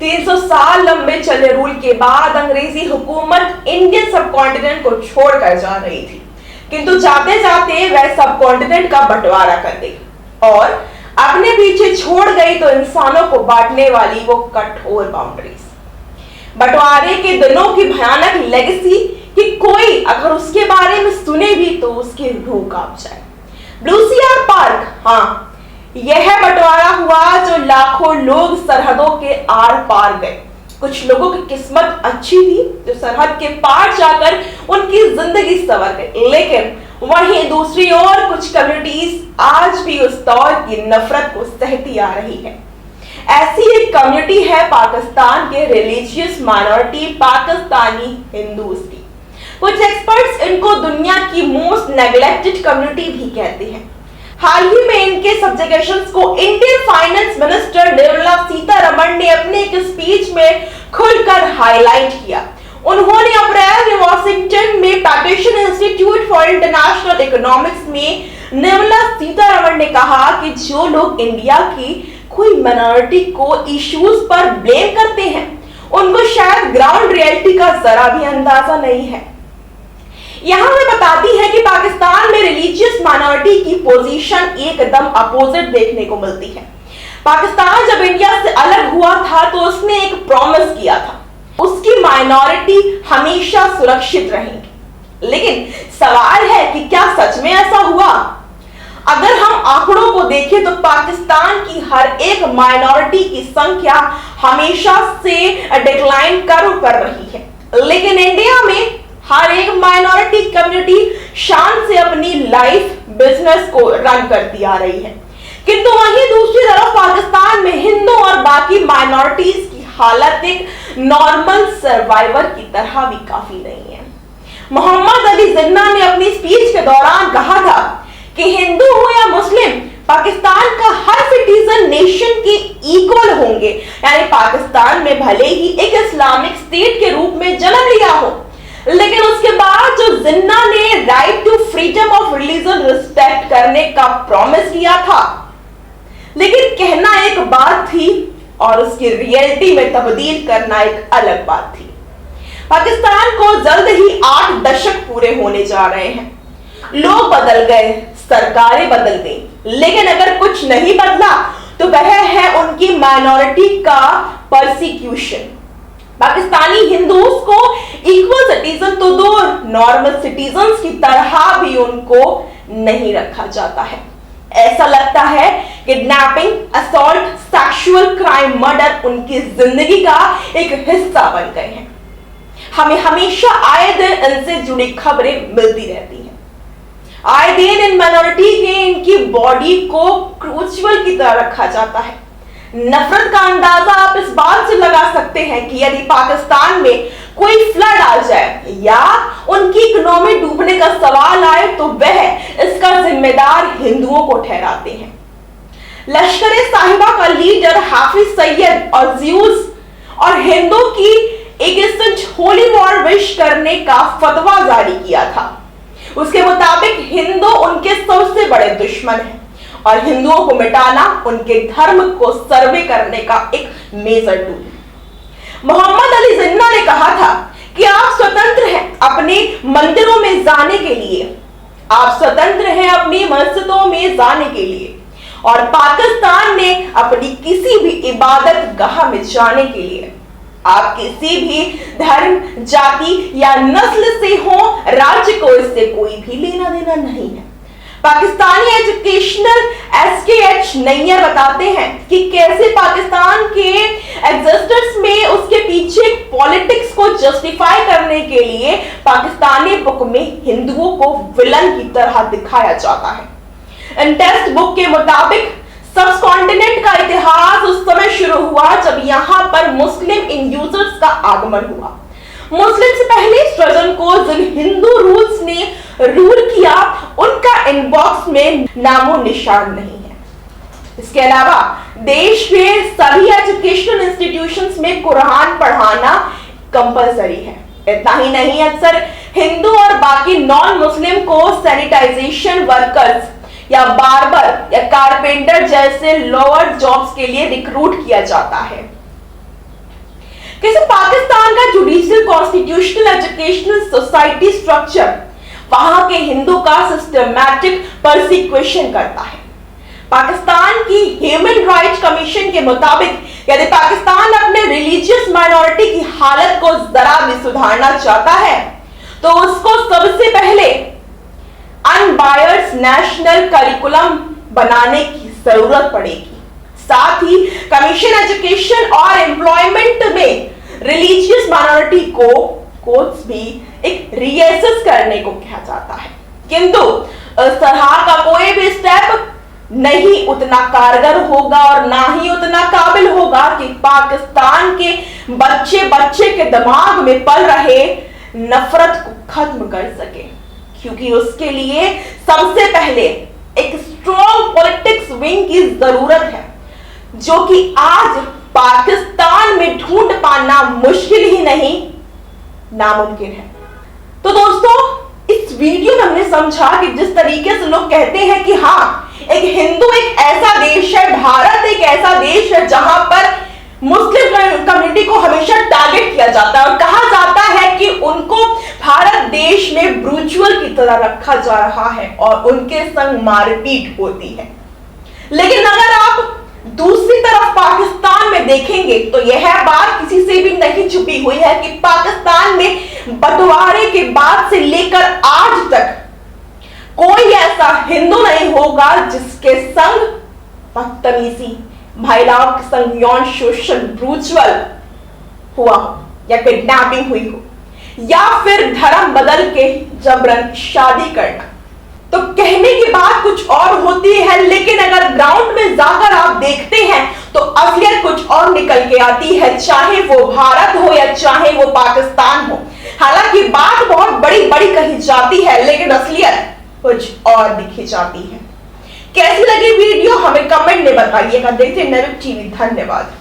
300 साल लंबे चले रूल के बाद अंग्रेजी हुकूमत इंडियन सब कॉन्टिनेंट को छोड़कर जा रही थी, किंतु जाते जाते वह सब कॉन्टिनेंट का बंटवारा कर गई और अपने पीछे छोड़ गई तो इंसानों को बांटने वाली वो कठोर बाउंड्रीज। बंटवारे के दिनों की भयानक लेगेसी कि कोई अगर उसके बारे में सुने भी तो उसकी रूह कांप जाए। ब्लू सीआर पार्क, हाँ, यह बंटवारा हुआ जो लाखों लोग सरहदों के आर पार गए। कुछ लोगों की किस्मत अच्छी थी जो सरहद के पार जाकर उनकी जिंदगी संवर गई, लेकिन वहीं दूसरी ओर कुछ कम्युनिटीज आज भी उस दौर की नफरत को सहती आ रही है। ऐसी एक कम्युनिटी है पाकिस्तान के रिलीजियस माइनॉरिटी पाकिस्तानी हिंदूज की। कुछ एक्सपर्ट्स इनको दुनिया की मोस्ट नेग्लेक्टेड कम्युनिटी भी कहते हैं। हाल ही में इनके सब्जेक्शंस को Indian finance minister Nirmala Sitharaman ने अपने एक स्पीच में खुलकर हाईलाइट किया। उन्होंने अप्रैल में वॉशिंगटन में पैटिशन इंस्टीट्यूट फॉर इंटरनेशनल इकोनॉमिक्स में निर्मला सीतारमण ने कहा कि जो लोग इंडिया की कोई माइनॉरिटी को इश्यूज पर ब्लेम करते हैं उनको शायद ग्राउंड रियलिटी का जरा भी अंदाजा नहीं है। यहां मैं बताती है कि पाकिस्तान में रिलीजियस माइनॉरिटी की पोजीशन एकदम अपोजिट देखने को मिलती है। पाकिस्तान जब इंडिया से अलग हुआ था तो उसने एक प्रॉमिस किया था, उसकी माइनॉरिटी हमेशा सुरक्षित रहेगी। लेकिन सवाल है कि क्या सच में ऐसा हुआ? अगर हम आंकड़ों को देखें तो पाकिस्तान की हर एक माइनॉरिटी की संख्या हमेशा से डिक्लाइन कर रही है, लेकिन इंडिया में हर एक माइनॉरिटी कम्युनिटी शान से अपनी लाइफ बिजनेस को रन करती आ रही है। किंतु वहीं दूसरी तरफ पाकिस्तान में हिंदू और बाकी माइनॉरिटीज की हालत एक नॉर्मल सर्वाइवर की तरह भी काफी नहीं है। मोहम्मद अली जिन्ना ने अपनी स्पीच के दौरान कहा था कि हिंदू हो या मुस्लिम, पाकिस्तान का हर सिटीजन नेशन के इक्वल होंगे। यानी पाकिस्तान में भले ही एक इस्लामिक स्टेट के रूप में जन्म लिया हो, लेकिन उसके बाद जो जिन्ना ने right to freedom of religion respect करने का प्रॉमिस किया था, लेकिन कहना एक बात थी और उसकी रियलिटी में तब्दील करना एक अलग बात थी। पाकिस्तान को जल्द ही 8 दशक पूरे होने जा रहे हैं। लोग बदल गए, सरकारें बदल गई, लेकिन अगर कुछ नहीं बदला तो वह है उनकी माइनॉरिटी का परसिक्यूशन। पाकिस्तानी हिंदूज को इक्वल सिटीजन तो दो, नॉर्मल सिटीजन्स की तरह भी उनको नहीं रखा जाता है। ऐसा लगता है kidnapping, assault, sexual crime, murder उनकी जिंदगी का एक हिस्सा बन गए हैं। हमें हमेशा आए दिन इनसे जुड़ी खबरें मिलती रहती हैं। आए दिन इन माइनॉरिटी के इनकी बॉडी को क्रूचुअल की तरह रखा जाता है। नफरत का अंदाजा आप इस बात से लगा सकते हैं कि यदि पाकिस्तान में कोई फ्लड आ जाए या उनकी इकोनॉमी डूबने का सवाल आए तो वह इसका जिम्मेदार हिंदुओं को ठहराते हैं। लश्कर साहिबा का लीडर हाफिज सईद और ज्यूस और हिंदू की एक होली वॉर विश करने का फतवा जारी किया था। उसके मुताबिक हिंदू उनके सबसे बड़े दुश्मन हैं और हिंदुओं को मिटाना उनके धर्म को सर्वे करने का एक मेजर टूल है। मोहम्मद अली जिन्ना ने कहा था कि आप स्वतंत्र हैं अपने मंदिरों में जाने के लिए, आप स्वतंत्र हैं अपनी मस्जिदों में जाने के लिए, और पाकिस्तान ने अपनी किसी भी इबादत गाह में जाने के लिए आप किसी भी धर्म, जाति या नस्ल से हो, राज्य को इससे कोई भी लेना देना नहीं है। पाकिस्तानी एजुकेशनल SKH नैयर बताते हैं कि कैसे पाकिस्तान के एग्जिस्टेंस में उसके पीछे पॉलिटिक्स को जस्टिफाई करने के लिए पाकिस्तानी बुक में हिंदुओं को विलन की तरह दिखाया जाता है। इन टेक्स्ट बुक के मुताबिक सब कॉन्टिनेंट का इतिहास उस समय शुरू हुआ जब यहां पर मुस्लिम इंड्यूसर्स का आगमन हुआ। मुस्लिम से पहले सृजन को जिन हिंदू रूल्स ने रूल किया उनका इनबॉक्स में नामो निशान नहीं है। इसके अलावा देश के सभी एजुकेशनल इंस्टीट्यूशंस में कुरान पढ़ाना कंपलसरी है। इतना ही नहीं, अक्सर हिंदू और बाकी नॉन मुस्लिम को सैनिटाइजेशन वर्कर्स या बार्बर या कारपेंटर जैसे लोअर जॉब्स के लिए रिक्रूट किया जाता है। कैसे पाकिस्तान का judicial constitutional educational society structure वहां के हिंदू का सिस्टमैटिक परसिक्यूशन करता है। पाकिस्तान की ह्यूमन राइट्स कमीशन के मुताबिक यदि पाकिस्तान अपने रिलीजियस माइनॉरिटी की हालत को जरा भी सुधारना चाहता है तो उसको सबसे पहले अनबायस्ड नेशनल करिकुलम बनाने की जरूरत पड़ेगी। साथ ही कमीशन एजुकेशन और एम्प्लॉयमेंट में रिलीजियस माइनॉरिटी को कोर्स भी एक रीअसेस करने को कहा जाता है, किंतु इस तरह का कोई भी स्टेप नहीं उतना कारगर होगा और ना ही उतना काबिल होगा कि पाकिस्तान के बच्चे के दिमाग में पल रहे नफरत को खत्म कर सके, क्योंकि उसके लिए सबसे पहले एक स्ट्रॉन्ग पॉलिटिक्स विंग की जरूरत है, जो कि आज पाकिस्तान में ढूंढ पाना मुश्किल ही नहीं नामुमकिन है। तो दोस्तों, इस वीडियो में हमने समझा कि जिस तरीके से लोग कहते हैं कि हाँ, एक हिंदू एक ऐसा देश है, भारत एक ऐसा देश है जहां पर मुस्लिम कम्युनिटी को हमेशा टारगेट किया जाता है और कहा जाता है कि उनको भारत देश में ब्रूचुअल की तरह रखा जा रहा है और उनके संग मारपीट होती है। लेकिन अगर आप दूसरी तरफ पाकिस्तान में देखेंगे तो यह बात किसी से भी नहीं छुपी हुई है कि पाकिस्तान में बंटवारे के बाद से लेकर आज तक कोई ऐसा हिंदू नहीं होगा जिसके संग बदतमीजी, महिलाओं के संग यौन शोषण, ब्रूचुअल हुआ हो या किडनैपिंग हुई हो या फिर धर्म बदल के जबरन शादी करना। तो कहने की बात कुछ और होती है, लेकिन अगर ग्राउंड में जाकर आप देखते हैं तो असलियत कुछ और निकल के आती है, चाहे वो भारत हो या चाहे वो पाकिस्तान हो। हालांकि बात बहुत बड़ी बड़ी कही जाती है, लेकिन असलियत कुछ और दिखी जाती है। कैसी लगी वीडियो हमें कमेंट में बताइएगा। देखते हैं नवीन टीवी। धन्यवाद।